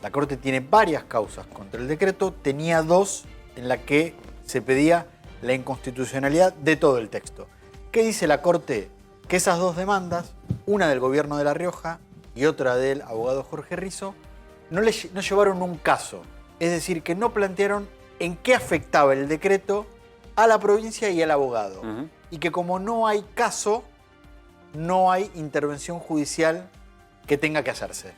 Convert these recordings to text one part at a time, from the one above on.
la Corte tiene varias causas contra el decreto, tenía dos en la que se pedía la inconstitucionalidad de todo el texto. ¿Qué dice la Corte? Que esas dos demandas, una del gobierno de La Rioja y otra del abogado Jorge Risso, no llevaron un caso. Es decir, que no plantearon en qué afectaba el decreto a la provincia y al abogado. Y que como no hay caso, no hay intervención judicial que tenga que hacerse.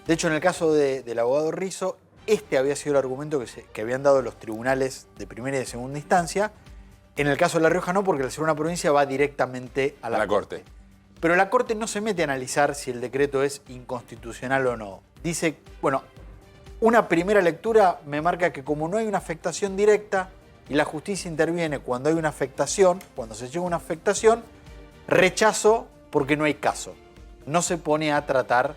De hecho, en el caso del abogado Risso, este había sido el argumento que habían dado los tribunales de primera y de segunda instancia. En el caso de La Rioja no, porque al ser una provincia va directamente a la Corte. Pero la Corte no se mete a analizar si el decreto es inconstitucional o no. Dice, bueno, una primera lectura me marca que como no hay una afectación directa y la justicia interviene cuando hay una afectación, cuando se llega a una afectación, rechazo porque no hay caso. No se pone a tratar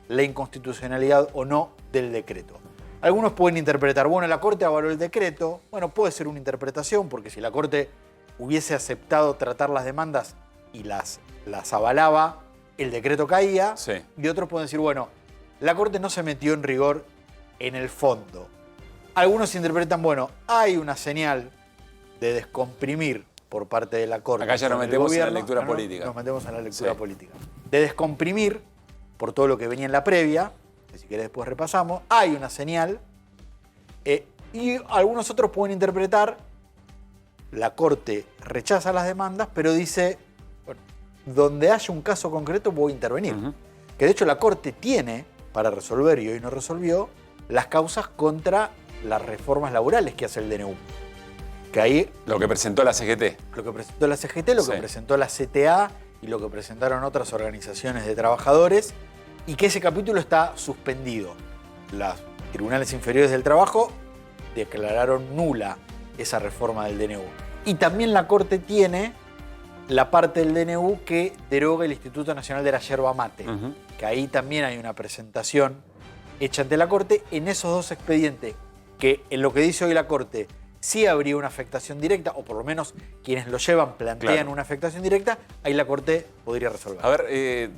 la inconstitucionalidad o no del decreto. Algunos pueden interpretar, bueno, la Corte avaló el decreto. Bueno, puede ser una interpretación, porque si la Corte hubiese aceptado tratar las demandas y las avalaba, el decreto caía. Sí. Y otros pueden decir, bueno, la Corte no se metió en rigor en el fondo. Algunos interpretan, bueno, hay una señal de descomprimir por parte de la Corte. Acá ya nos metemos en la lectura política. Nos metemos en la lectura política. De descomprimir por todo lo que venía en la previa, que si querés después repasamos, hay una señal, y algunos otros pueden interpretar, la Corte rechaza las demandas, pero dice, bueno, donde haya un caso concreto voy a intervenir. Que de hecho la Corte tiene, para resolver, y hoy no resolvió, las causas contra las reformas laborales que hace el DNU. Que ahí... Lo que presentó la CGT. Lo que presentó la CGT, lo que presentó la CTA y lo que presentaron otras organizaciones de trabajadores, y que ese capítulo está suspendido. Los tribunales inferiores del trabajo declararon nula esa reforma del DNU. Y también la Corte tiene la parte del DNU que deroga el Instituto Nacional de la Yerba Mate, que ahí también hay una presentación hecha ante la Corte en esos dos expedientes, que en lo que dice hoy la Corte sí habría una afectación directa, o por lo menos quienes lo llevan plantean una afectación directa, ahí la Corte podría resolver. A ver,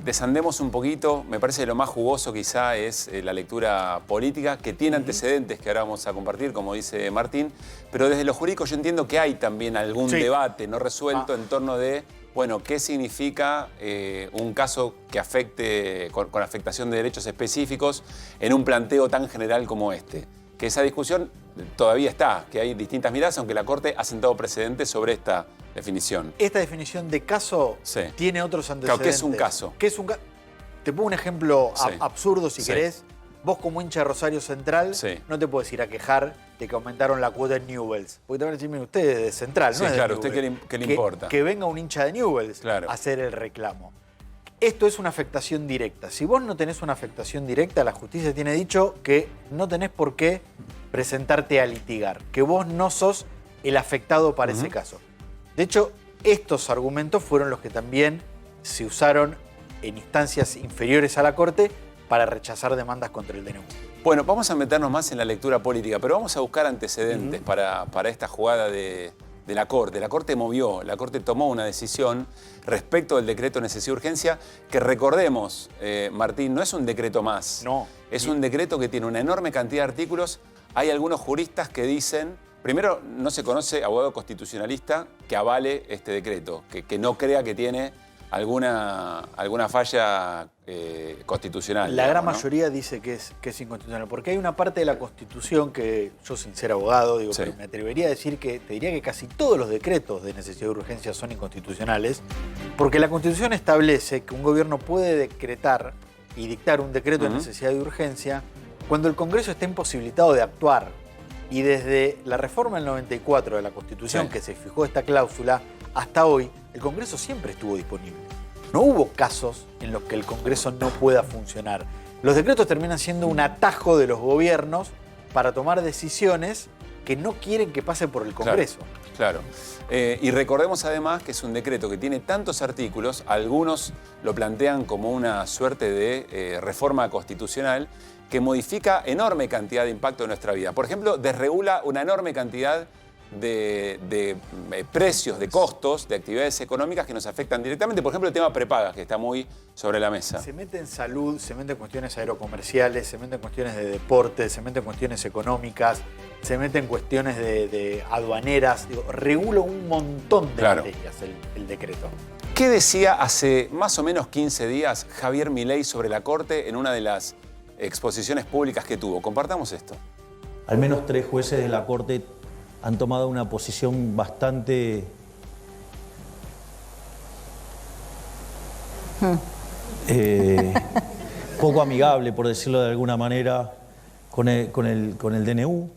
desandemos un poquito. Me parece que lo más jugoso quizá es la lectura política, que tiene antecedentes que ahora vamos a compartir, como dice Martín, pero desde lo jurídico yo entiendo que hay también algún debate no resuelto en torno de, bueno, ¿qué significa un caso que afecte, con afectación de derechos específicos en un planteo tan general como este? Que esa discusión todavía está, que hay distintas miradas, aunque la Corte ha sentado precedentes sobre esta definición. Esta definición de caso tiene otros antecedentes. Claro, ¿qué es un caso? ¿Qué es un Te pongo un ejemplo absurdo, si querés. Vos como hincha de Rosario Central no te podés ir a quejar de que aumentaron la cuota en Newell's. Porque te van a decir, mire, usted es de Central, no es de claro, Newell's. ¿usted qué le importa? Que venga un hincha de Newell's a hacer el reclamo. Esto es una afectación directa. Si vos no tenés una afectación directa, la justicia tiene dicho que no tenés por qué presentarte a litigar, que vos no sos el afectado para ese caso. De hecho, estos argumentos fueron los que también se usaron en instancias inferiores a la Corte para rechazar demandas contra el DNU. Bueno, vamos a meternos más en la lectura política, pero vamos a buscar antecedentes para esta jugada de la Corte. La Corte tomó una decisión respecto del decreto de necesidad y urgencia, que recordemos, Martín, no es un decreto más. No. Es un decreto que tiene una enorme cantidad de artículos. Hay algunos juristas que dicen, primero, no se conoce abogado constitucionalista que avale este decreto, que no crea que tiene alguna falla constitucional. La gran mayoría dice que es inconstitucional, porque hay una parte de la Constitución que yo, sin ser abogado, pero me atrevería a decir que te diría que casi todos los decretos de necesidad y urgencia son inconstitucionales, porque la Constitución establece que un gobierno puede decretar y dictar un decreto de necesidad y urgencia cuando el Congreso está imposibilitado de actuar. Y desde la reforma del 94 de la Constitución, que se fijó esta cláusula, hasta hoy, el Congreso siempre estuvo disponible. No hubo casos en los que el Congreso no pueda funcionar. Los decretos terminan siendo un atajo de los gobiernos para tomar decisiones que no quieren que pase por el Congreso. Claro. Y recordemos además que es un decreto que tiene tantos artículos, algunos lo plantean como una suerte de reforma constitucional que modifica enorme cantidad de impacto en nuestra vida. Por ejemplo, desregula una enorme cantidad de precios, de costos, de actividades económicas que nos afectan directamente. Por ejemplo, el tema prepagas, que está muy sobre la mesa. Se mete en salud, se mete en cuestiones aerocomerciales, se mete en cuestiones de deporte, se mete en cuestiones económicas, se mete en cuestiones de aduaneras. Digo, regula un montón de materias el decreto. ¿Qué decía hace más o menos 15 días Javier Milei sobre la Corte en una de las exposiciones públicas que tuvo? Compartamos esto. Al menos 3 jueces de la Corte han tomado una posición bastante poco amigable, por decirlo de alguna manera, con el DNU.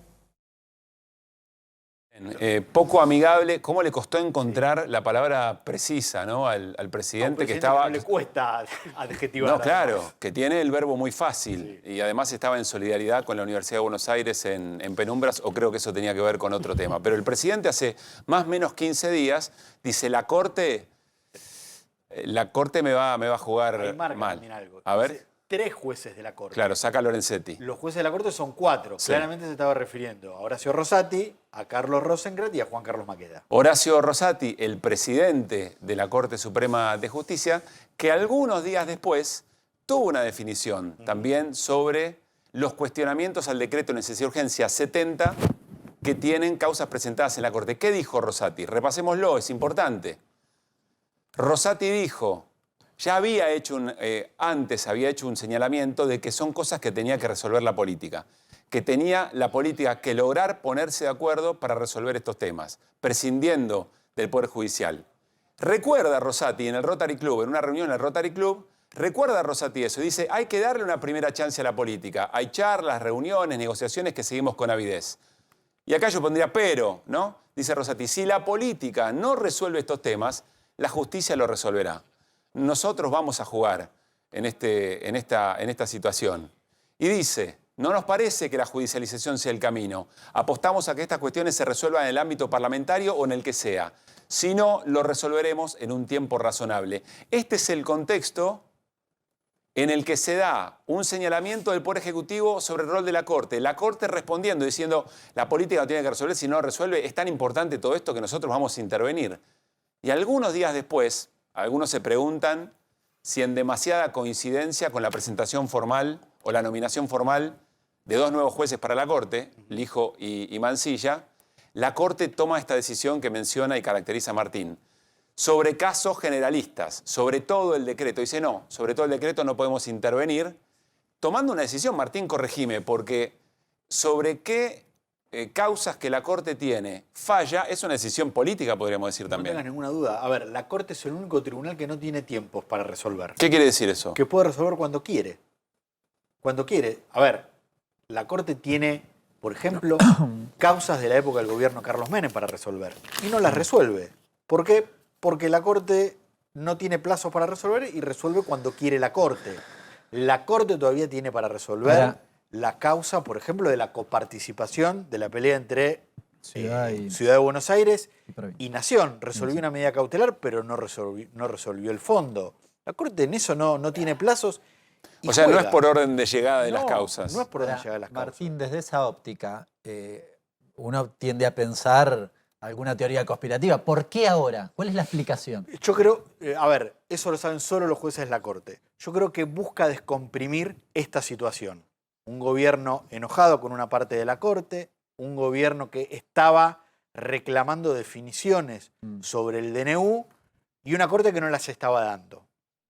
Poco amigable. ¿Cómo le costó encontrar la palabra precisa, ¿no? al presidente que estaba... No le cuesta adjetivar. No, claro, que tiene el verbo muy fácil. Sí. Y además estaba en solidaridad con la Universidad de Buenos Aires en penumbras, o creo que eso tenía que ver con otro tema. Pero el presidente hace más o menos 15 días dice, la Corte me va a jugar mal. Algo. A ver. Dice, 3 jueces de la Corte. Claro, saca Lorenzetti. Los jueces de la Corte son 4. Sí. Claramente se estaba refiriendo a Horacio Rosati, a Carlos Rosenkranz y a Juan Carlos Maqueda. Horacio Rosati, el presidente de la Corte Suprema de Justicia, que algunos días después tuvo una definición también sobre los cuestionamientos al decreto de necesidad y urgencia 70 que tienen causas presentadas en la Corte. ¿Qué dijo Rosati? Repasémoslo, es importante. Rosati dijo... Ya había hecho antes había hecho un señalamiento de que son cosas que tenía que resolver la política, que tenía la política que lograr ponerse de acuerdo para resolver estos temas, prescindiendo del Poder Judicial. Recuerda Rosati en el Rotary Club, en una reunión en el Rotary Club, recuerda Rosati eso, dice, hay que darle una primera chance a la política, hay charlas, reuniones, negociaciones que seguimos con avidez. Y acá yo pondría pero, ¿no? Dice Rosati, si la política no resuelve estos temas, la justicia lo resolverá. Nosotros vamos a jugar en esta situación. Y dice, no nos parece que la judicialización sea el camino. Apostamos a que estas cuestiones se resuelvan en el ámbito parlamentario o en el que sea. Si no, lo resolveremos en un tiempo razonable. Este es el contexto en el que se da un señalamiento del Poder Ejecutivo sobre el rol de la Corte. La Corte respondiendo, diciendo, la política lo tiene que resolver, si no lo resuelve, es tan importante todo esto que nosotros vamos a intervenir. Y algunos días después... Algunos se preguntan si en demasiada coincidencia con la presentación formal o la nominación formal de 2 nuevos jueces para la Corte, Lijo y Mansilla, la Corte toma esta decisión que menciona y caracteriza a Martín. Sobre casos generalistas, sobre todo el decreto. Dice, no, sobre todo el decreto no podemos intervenir. Tomando una decisión, Martín, corregime, porque sobre qué... causas que la Corte tiene, falla, es una decisión política, podríamos decir también. No tengas ninguna duda. A ver, la Corte es el único tribunal que no tiene tiempos para resolver. ¿Qué quiere decir eso? Que puede resolver cuando quiere. Cuando quiere. A ver, la Corte tiene, por ejemplo, causas de la época del gobierno Carlos Menem para resolver. Y no las resuelve. ¿Por qué? Porque la Corte no tiene plazos para resolver y resuelve cuando quiere la Corte. La Corte todavía tiene para resolver... la causa, por ejemplo, de la coparticipación de la pelea entre Ciudad de Buenos Aires y Nación. Resolvió una medida cautelar, pero no resolvió el fondo. La Corte en eso no tiene plazos. O sea, no es por orden de llegada de las causas. No es por orden de llegada de las causas. Martín, desde esa óptica, uno tiende a pensar alguna teoría conspirativa. ¿Por qué ahora? ¿Cuál es la explicación? Yo creo, a ver, eso lo saben solo los jueces de la Corte. Yo creo que busca descomprimir esta situación. Un gobierno enojado con una parte de la Corte, un gobierno que estaba reclamando definiciones sobre el DNU y una Corte que no las estaba dando.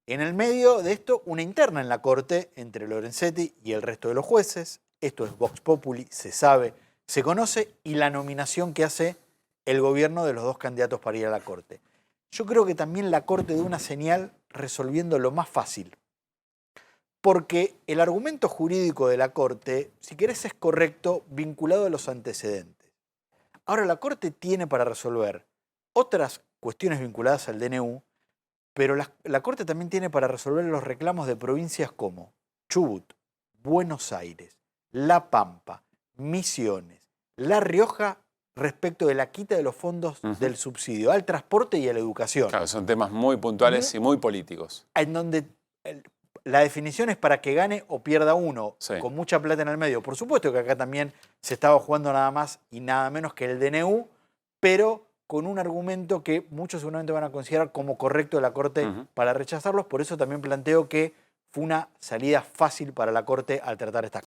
En el medio de esto, una interna en la Corte entre Lorenzetti y el resto de los jueces. Esto es Vox Populi, se sabe, se conoce, y la nominación que hace el gobierno de los 2 candidatos para ir a la Corte. Yo creo que también la Corte da una señal resolviendo lo más fácil. Porque el argumento jurídico de la Corte, si querés, es correcto vinculado a los antecedentes. Ahora, la Corte tiene para resolver otras cuestiones vinculadas al DNU, pero la Corte también tiene para resolver los reclamos de provincias como Chubut, Buenos Aires, La Pampa, Misiones, La Rioja, respecto de la quita de los fondos del subsidio al transporte y a la educación. Claro, son temas muy puntuales y muy políticos. En donde... la definición es para que gane o pierda uno, con mucha plata en el medio. Por supuesto que acá también se estaba jugando nada más y nada menos que el DNU pero con un argumento que muchos seguramente van a considerar como correcto de la Corte para rechazarlos. Por eso también planteo que fue una salida fácil para la Corte al tratar estas cosas.